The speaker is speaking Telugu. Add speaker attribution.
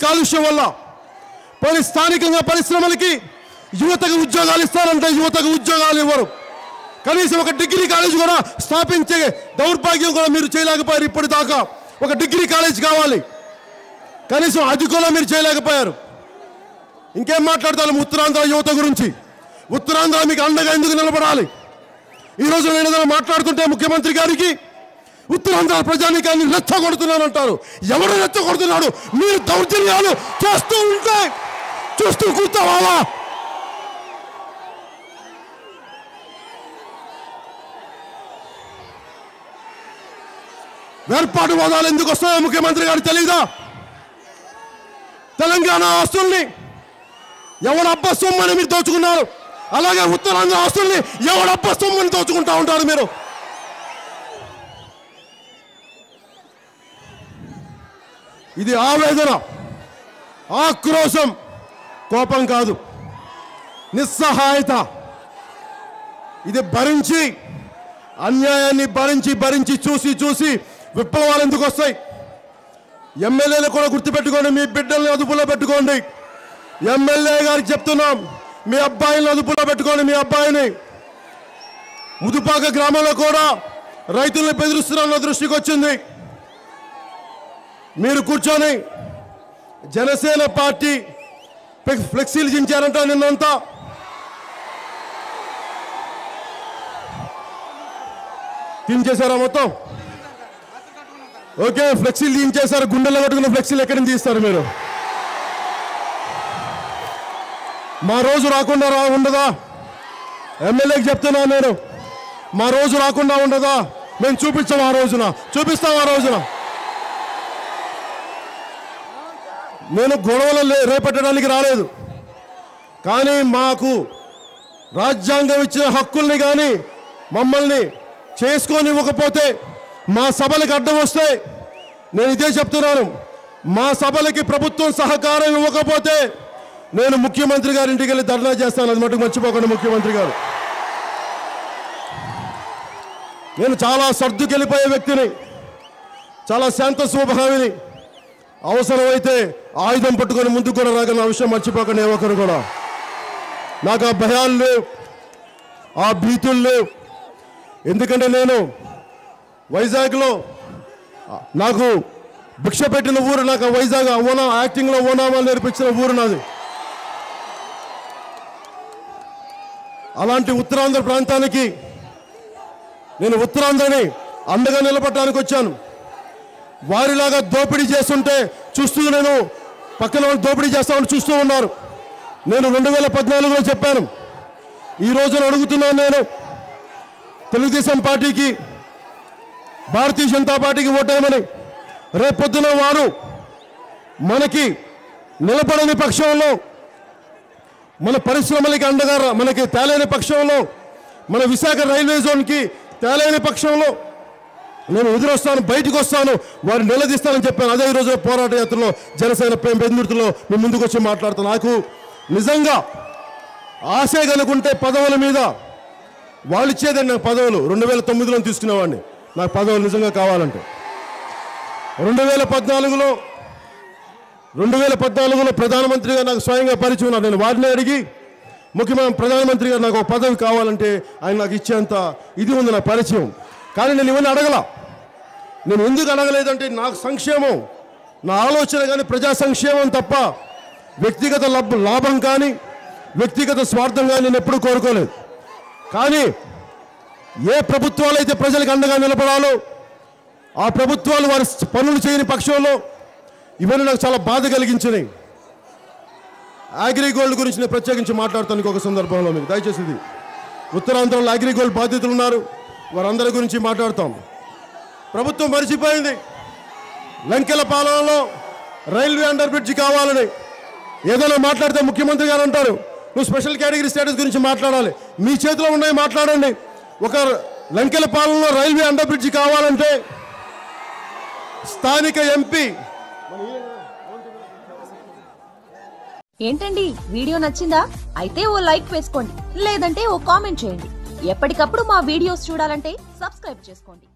Speaker 1: కాలుష్యం వల్ల స్థానికంగా పరిశ్రమలకి యువతకు ఉద్యోగాలు ఇస్తారంటే యువతకు ఉద్యోగాలు ఇవ్వరు. కనీసం ఒక డిగ్రీ కాలేజ్ కూడా స్థాపించే దౌర్భాగ్యం కూడా మీరు చేయలేకపోయారు. ఇప్పటిదాకా ఒక డిగ్రీ కాలేజ్ కావాలి, కనీసం అది కూడా మీరు చేయలేకపోయారు. ఇంకేం మాట్లాడతారు ఉత్తరాంధ్ర యువత గురించి? ఉత్తరాంధ్ర మీకు అండగా ఎందుకు నిలబడాలి? ఈరోజు నేను ఏదైనా మాట్లాడుతుంటే ముఖ్యమంత్రి గారికి ఉత్తరాంధ్ర ప్రజానీకాన్ని రెచ్చగొడుతున్నానంటారు. ఎవరు రెచ్చగొడుతున్నాడు? మీరు దౌర్జన్యాలు చేస్తూ ఉంటే చూస్తూ కూర్చోవాలా? వేర్పాటు వాదాలు ఎందుకు వస్తాయో ముఖ్యమంత్రి గారు తెలీదా? తెలంగాణ ఆస్తుల్ని ఎవడు అబ్బా సొమ్మని మీరు దోచుకున్నారు, అలాగే ఉత్తరాంధ్ర ఆస్తుల్ని ఎవడు అబ్బా సొమ్మని దోచుకుంటా ఉంటారు మీరు. ఇది ఆవేదన, ఆక్రోశం, కోపం కాదు, నిస్సహాయత. ఇది భరించి, అన్యాయాన్ని భరించి భరించి చూసి చూసి విప్లవాలు ఎందుకు వస్తాయి? ఎమ్మెల్యేలు కూడా గుర్తుపెట్టుకోండి, మీ బిడ్డల్ని అదుపులో పెట్టుకోండి. ఎమ్మెల్యే గారికి చెప్తున్నాం, మీ అబ్బాయిని అదుపులో పెట్టుకోండి. మీ అబ్బాయిని ముదుపాక గ్రామంలో కూడా రైతుల్ని బెదిరిస్తున్న దృష్టికి వచ్చింది. మీరు కూర్చొని జనసేన పార్టీ ఫ్లెక్సీలు దించారంట నిన్నంతా. దించేశారా మొత్తం? ఓకే, ఫ్లెక్సీలు దించేశారు. గుండెల్లో కట్టుకున్న ఫ్లెక్సీలు ఎక్కడి నుంచి తీస్తారు మీరు? మా రోజు రాకుండా ఉండదా? ఎమ్మెల్యేకి చెప్తున్నా నేను, మా రోజు రాకుండా ఉండదా? మేము చూపించాం, ఆ రోజున చూపిస్తాం. ఆ రోజున నేను గొడవలు రేపెట్టడానికి రాలేదు, కానీ మాకు రాజ్యాంగం ఇచ్చిన హక్కుల్ని కానీ మమ్మల్ని చేసుకోనివ్వకపోతే, మా సభలకు అడ్డం వస్తే, నేను ఇదే చెప్తున్నాను, మా సభలకి ప్రభుత్వం సహకారం ఇవ్వకపోతే నేను ముఖ్యమంత్రి గారి ఇంటికి వెళ్ళి ధర్నా చేస్తాను. అది మటుకు మర్చిపోకండి ముఖ్యమంత్రి గారు. నేను చాలా సర్దుకెళ్ళిపోయే వ్యక్తిని, చాలా శాంత స్వభావిని. అవసరమైతే ఆయుధం పట్టుకొని ముందుకు కూడా రాగల విషయం మర్చిపోకండి. ఏ ఒక్కరు కూడా నాకు ఆ భయాలు లేవు, ఆ భీతులు లేవు. ఎందుకంటే నేను వైజాగ్లో నాకు భిక్ష పెట్టిన ఊరు, నాకు వైజాగ్ యాక్టింగ్లో ఓనామాలు నేర్పించిన ఊరు నాది. అలాంటి ఉత్తరాంధ్ర ప్రాంతానికి నేను ఉత్తరాంధ్రని అండగా నిలబడటానికి వచ్చాను. వారిలాగా దోపిడీ చేస్తుంటే చూస్తూ నేను పక్కన వాళ్ళు దోపిడీ చేస్తామని చూస్తూ ఉన్నారు. నేను 2014లో చెప్పాను, ఈ రోజున అడుగుతున్నాను నేను, తెలుగుదేశం పార్టీకి, భారతీయ జనతా పార్టీకి ఓటేయమని. రేపొద్దున వారు మనకి నిలబడని పక్షంలో, మన పరిశ్రమలకి అండగా మనకి తేలేని పక్షంలో, మన విశాఖ రైల్వే జోన్కి తేలేని పక్షంలో నేను ఎదురొస్తాను, బయటకు వస్తాను, వారిని నిలదీస్తానని చెప్పాను. అదే ఈరోజు పోరాట యాత్రలో జనసేన బెందుర్తిలో మీ ముందుకు వచ్చి మాట్లాడుతాను. నాకు నిజంగా ఆశే కనుకుంటే పదవుల మీద, వాళ్ళు ఇచ్చేదండి నాకు పదవులు. 2009లో తీసుకునేవాడిని నాకు పదవులు నిజంగా కావాలంటే. 2014లో ప్రధానమంత్రిగా నాకు స్వయంగా పరిచయం ఉన్నారు. నేను వారిని అడిగి ముఖ్యమంత్రి ప్రధానమంత్రి గారు నాకు ఒక పదవి కావాలంటే ఆయన నాకు ఇచ్చేంత ఇది ఉంది నా పరిచయం. కానీ నేను ఇవన్నీ అడగల. నేను ఎందుకు అడగలేదంటే నాకు సంక్షేమం, నా ఆలోచన కానీ ప్రజా సంక్షేమం తప్ప వ్యక్తిగత లాభం కానీ వ్యక్తిగత స్వార్థం కానీ నేను ఎప్పుడూ కోరుకోలేదు. కానీ ఏ ప్రభుత్వాలు అయితే ప్రజలకు అండగా నిలబడాలో ఆ ప్రభుత్వాలు వారి పనులు చేయని పక్షంలో ఇవన్నీ నాకు చాలా బాధ కలిగించినాయి. అగ్రిగోల్డ్ గురించి నేను ప్రత్యేకించి మాట్లాడతాను ఒక సందర్భంలో. మీకు దయచేసి ఇది ఉత్తరాంధ్రలో అగ్రిగోల్డ్ బాధితులు ఉన్నారు, వారందరి గురించి మాట్లాడతాం. ప్రభుత్వం మరిచిపోయింది. లంకెల పాలనలో రైల్వే అండర్ బ్రిడ్జి కావాలని ఏదైనా మాట్లాడితే ముఖ్యమంత్రి గారు అంటారు, నువ్వు స్పెషల్ కేటగిరీ స్టేటస్ గురించి మాట్లాడాలి. మీ చేతిలో ఉన్నాయి, మాట్లాడండి. ఒక లంకెల పాలనలో రైల్వే అండర్ బ్రిడ్జి కావాలంటే స్థానిక ఎంపీ.
Speaker 2: ఏంటండి వీడియో నచ్చిందా? అయితే ఓ లైక్ వేసుకోండి, లేదంటే ఓ కామెంట్ చేయండి. ఎప్పటికప్పుడు మా వీడియోస్ చూడాలంటే సబ్స్క్రైబ్ చేసుకోండి.